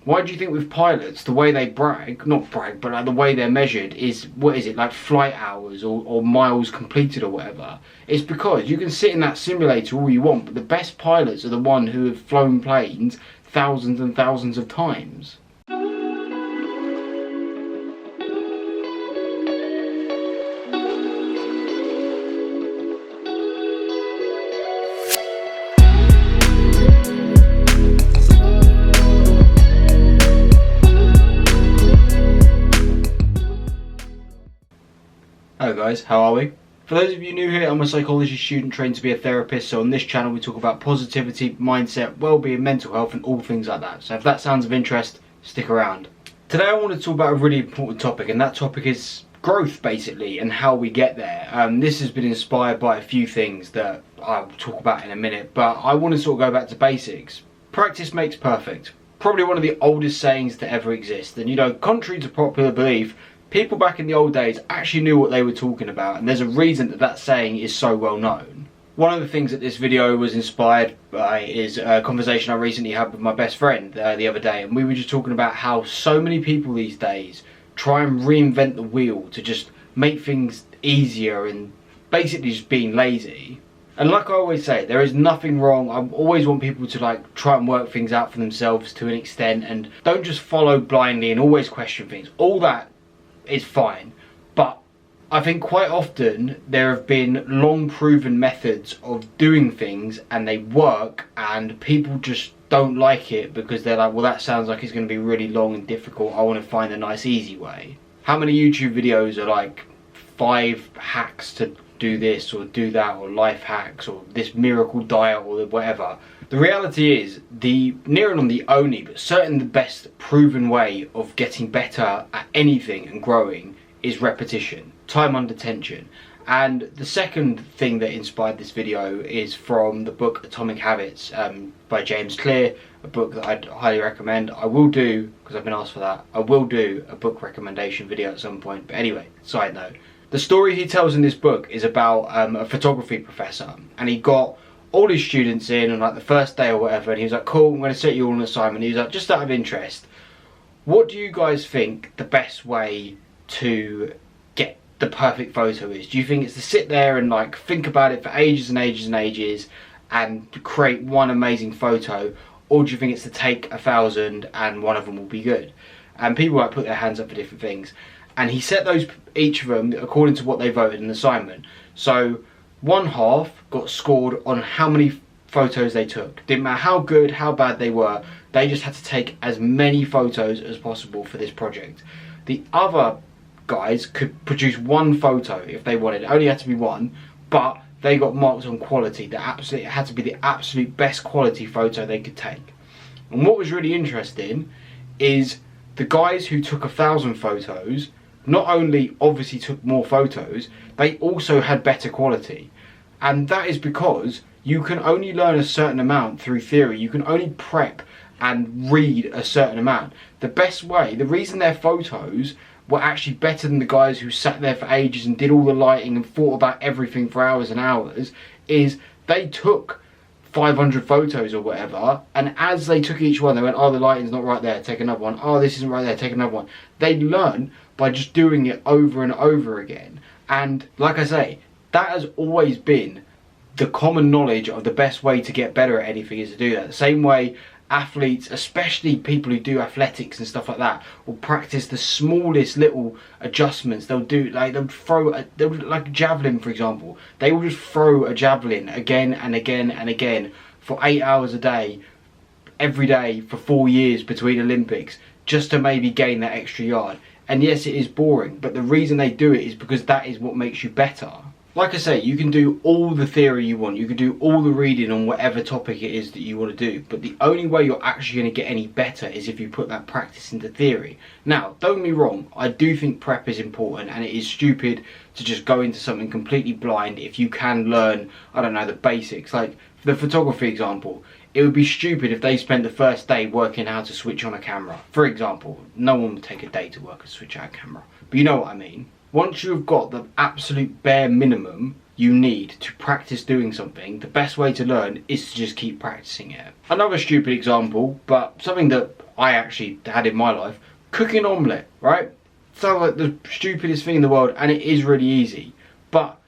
Why do you think with pilots, the way they not brag, but like the way they're measured is, what is it, like flight hours or miles completed or whatever? It's because you can sit in that simulator all you want, but the best pilots are the ones who have flown planes thousands and thousands of times. Hello guys, how are we? For those of you new here, I'm a psychology student trained to be a therapist, so on this channel we talk about positivity, mindset, well-being, mental health and all things like that. So if that sounds of interest, stick around. Today I want to talk about a really important topic, and that topic is growth basically, and how we get there. This has been inspired by a few things that I'll talk about in a minute, but I want to sort of go back to basics. Practice makes perfect. Probably one of the oldest sayings to ever exist, and you know, contrary to popular belief, people back in the old days actually knew what they were talking about, and there's a reason that that saying is so well known. One of the things that this video was inspired by is a conversation I recently had with my best friend the other day, and we were just talking about how so many people these days try and reinvent the wheel to just make things easier and basically just being lazy. And like I always say, there is nothing wrong. I always want people to like try and work things out for themselves to an extent, and don't just follow blindly and always question things. All that is fine, but I think quite often there have been long proven methods of doing things and they work, and people just don't like it because they're like, well, that sounds like it's going to be really long and difficult, I want to find a nice easy way. How many YouTube videos are like 5 hacks to do this or do that, or life hacks, or this miracle diet, or whatever? The reality is, the near and the only, but certainly the best proven way of getting better at anything and growing is repetition, time under tension. And the second thing that inspired this video is from the book Atomic Habits by James Clear, a book that I'd highly recommend. I will do, because I've been asked for that, I will do a book recommendation video at some point. But anyway, side note. The story he tells in this book is about a photography professor, and he got all his students in on like the first day or whatever, and he was like, cool, I'm going to set you all an assignment. He was like, just out of interest, what do you guys think the best way to get the perfect photo is? Do you think it's to sit there and like think about it for ages and ages and ages and create one amazing photo, or do you think it's to take 1,000 and one of them will be good? And people like put their hands up for different things, and he set those, each of them, according to what they voted in the assignment. So one half got scored on how many photos they took. Didn't matter how good, how bad they were, they just had to take as many photos as possible for this project. The other guys could produce one photo if they wanted. It only had to be one, but they got marked on quality. It had to be the absolute best quality photo they could take. And what was really interesting is the guys who took 1,000 photos not only obviously took more photos, they also had better quality. And that is because you can only learn a certain amount through theory. You can only prep and read a certain amount. The best way, the reason their photos were actually better than the guys who sat there for ages and did all the lighting and thought about everything for hours and hours, is they took 500 photos or whatever, and as they took each one, they went, oh, the lighting's not right there, take another one. Oh, this isn't right there, take another one. They learn by just doing it over and over again. And like I say, that has always been the common knowledge of the best way to get better at anything, is to do that. The same way athletes, especially people who do athletics and stuff like that, will practice the smallest little adjustments. They'll do, like, like javelin, for example. They will just throw a javelin again and again and again for 8 hours a day, every day for 4 years between Olympics, just to maybe gain that extra yard. And yes, it is boring, but the reason they do it is because that is what makes you better. Like I say, you can do all the theory you want, you can do all the reading on whatever topic it is that you want to do, but the only way you're actually going to get any better is if you put that practice into theory. Now, don't get me wrong, I do think prep is important, and it is stupid to just go into something completely blind if you can learn, I don't know, the basics. Like the photography example, it would be stupid if they spent the first day working how to switch on a camera. For example, no one would take a day to work and switch out a camera, but you know what I mean. Once you've got the absolute bare minimum you need to practice doing something, the best way to learn is to just keep practicing it. Another stupid example, but something that I actually had in my life, cooking an omelette, right? Sounds like the stupidest thing in the world, and it is really easy. But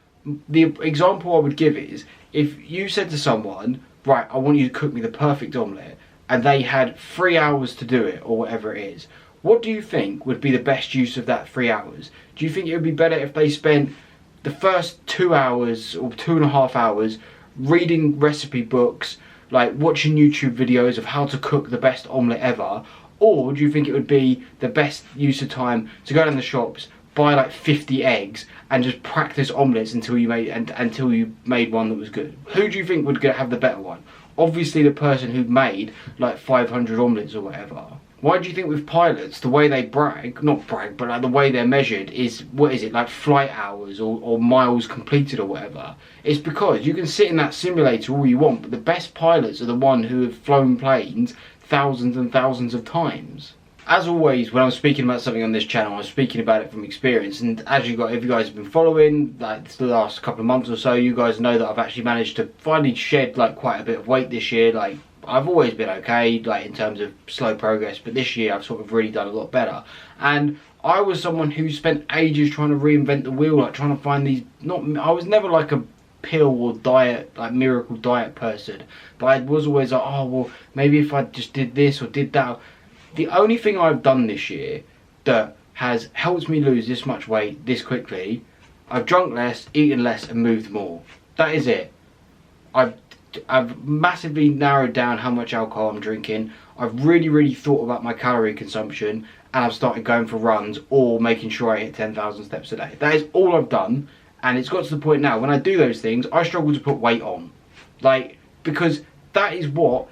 the example I would give is, if you said to someone, right, I want you to cook me the perfect omelette, and they had 3 hours to do it, or whatever it is, what do you think would be the best use of that 3 hours? Do you think it would be better if they spent the first 2 hours or 2.5 hours reading recipe books, like watching YouTube videos of how to cook the best omelette ever? Or do you think it would be the best use of time to go down the shops, buy like 50 eggs and just practice omelettes until you made one that was good? Who do you think would have the better one? Obviously the person who made like 500 omelettes or whatever. Why do you think with pilots, the way they not brag, but like the way they're measured is, what is it, like flight hours or miles completed or whatever? It's because you can sit in that simulator all you want, but the best pilots are the ones who have flown planes thousands and thousands of times. As always, when I'm speaking about something on this channel, I'm speaking about it from experience. And if you guys have been following, like the last couple of months or so, you guys know that I've actually managed to finally shed like quite a bit of weight this year. Like, I've always been okay, like in terms of slow progress, but this year I've sort of really done a lot better. And I was someone who spent ages trying to reinvent the wheel, like trying to find these. I was never like a pill or diet, like miracle diet person, but I was always like, oh well, maybe if I just did this or did that. The only thing I've done this year that has helped me lose this much weight this quickly, I've drunk less, eaten less and moved more. That is it. I've massively narrowed down how much alcohol I'm drinking. I've really thought about my calorie consumption, and I've started going for runs or making sure I hit 10,000 steps a day. That is all I've done, and it's got to the point now when I do those things, I struggle to put weight on. Like, because that is what,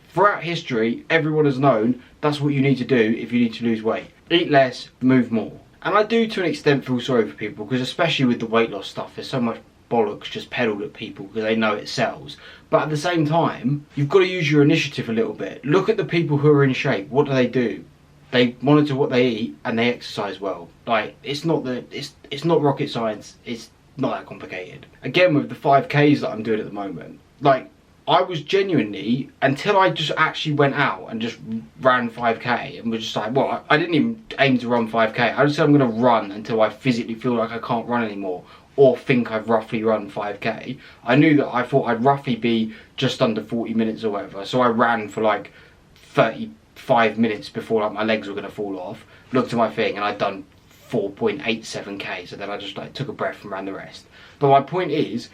throughout history, everyone has known that's what you need to do if you need to lose weight. Eat less, move more. And I do to an extent feel sorry for people, because especially with the weight loss stuff, there's so much bollocks just peddled at people because they know it sells. But at the same time, you've got to use your initiative a little bit. Look at the people who are in shape. What do? They monitor what they eat and they exercise well. Like, it's not rocket science. It's not that complicated. Again, with the 5Ks that I'm doing at the moment, like, I was genuinely, until I just actually went out and just ran 5K and was just like, well, I didn't even aim to run 5K. I just said I'm going to run until I physically feel like I can't run anymore, or think I've roughly run 5K. I knew that I thought I'd roughly be just under 40 minutes or whatever. So I ran for like 35 minutes before like my legs were going to fall off. Looked at my thing and I'd done 4.87K. So then I just like took a breath and ran the rest. But my point is,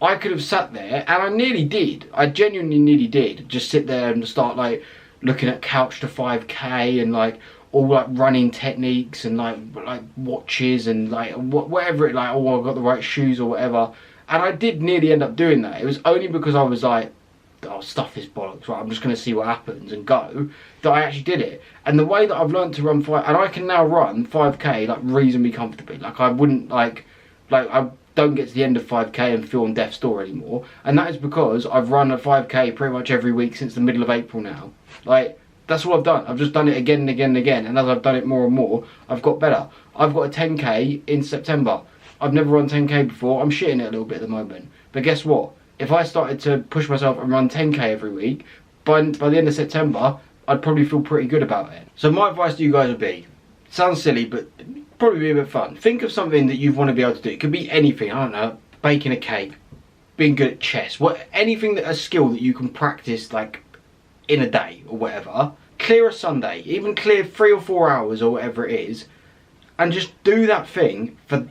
I could have sat there, and I nearly did. I genuinely nearly did. Just sit there and start like looking at Couch to 5K and like all like running techniques and like watches and like whatever it, like, oh, I've got the right shoes or whatever. And I did nearly end up doing that. It was only because I was like, oh, stuff this bollocks, right, I'm just going to see what happens and go, that I actually did it. And the way that I've learned to run and I can now run 5K like reasonably comfortably. Like, I wouldn't like I don't get to the end of 5K and feel on death's door anymore. And that is because I've run a 5K pretty much every week since the middle of April now. Like, that's all I've done. I've just done it again and again and again. And as I've done it more and more, I've got better. I've got a 10K in September. I've never run 10K before. I'm shitting it a little bit at the moment. But guess what? If I started to push myself and run 10K every week, by the end of September, I'd probably feel pretty good about it. So my advice to you guys would be, sounds silly, but probably be a bit fun. Think of something that you want to be able to do. It could be anything. I don't know, baking a cake, being good at chess, anything a skill that you can practice like in a day or whatever. Clear a Sunday, even clear 3 or 4 hours or whatever it is, and just do that thing for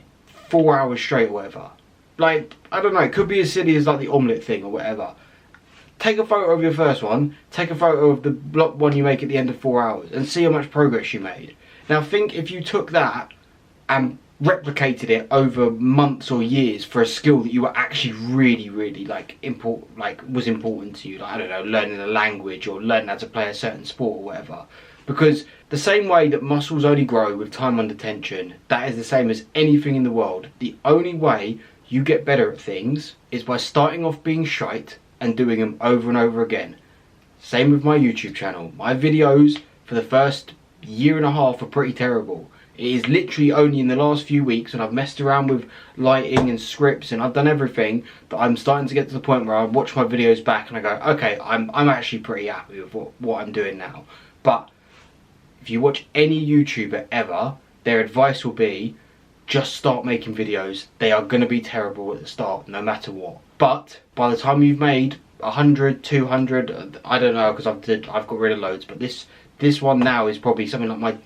4 hours straight or whatever. Like, I don't know, it could be as silly as like the omelette thing or whatever. Take a photo of your first one, take a photo of the one you make at the end of 4 hours, and see how much progress you made. Now think if you took that and replicated it over months or years for a skill that you were actually really like was important to you, like, I don't know, learning a language or learning how to play a certain sport or whatever. Because the same way that muscles only grow with time under tension, that is the same as anything in the world. The only way you get better at things is by starting off being shite and doing them over and over again. Same with my YouTube channel. My videos for the first year and a half are pretty terrible. It is literally only in the last few weeks, and I've messed around with lighting and scripts and I've done everything, that I'm starting to get to the point where I watch my videos back and I go, okay, I'm actually pretty happy with what I'm doing now. But if you watch any YouTuber ever, their advice will be, just start making videos. They are going to be terrible at the start, no matter what. But by the time you've made 100, 200, I don't know, because I've got rid of loads, but this one now is probably something like my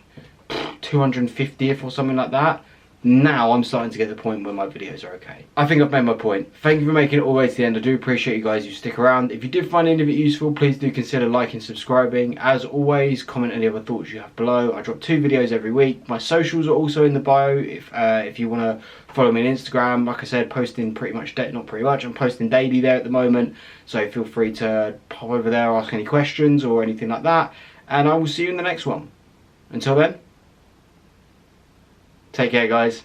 250th or something like that. Now I'm starting to get to the point where my videos are okay. I think I've made my point. Thank you for making it all the way to the end. I do appreciate you guys who stick around. If you did find any of it useful, please do consider liking, subscribing. As always, comment any other thoughts you have below. I drop 2 videos every week. My socials are also in the bio if you want to follow me on Instagram. Like I said, posting pretty much, not pretty much, I'm posting daily there at the moment. So feel free to pop over there, ask any questions or anything like that. And I will see you in the next one. Until then, take care, guys.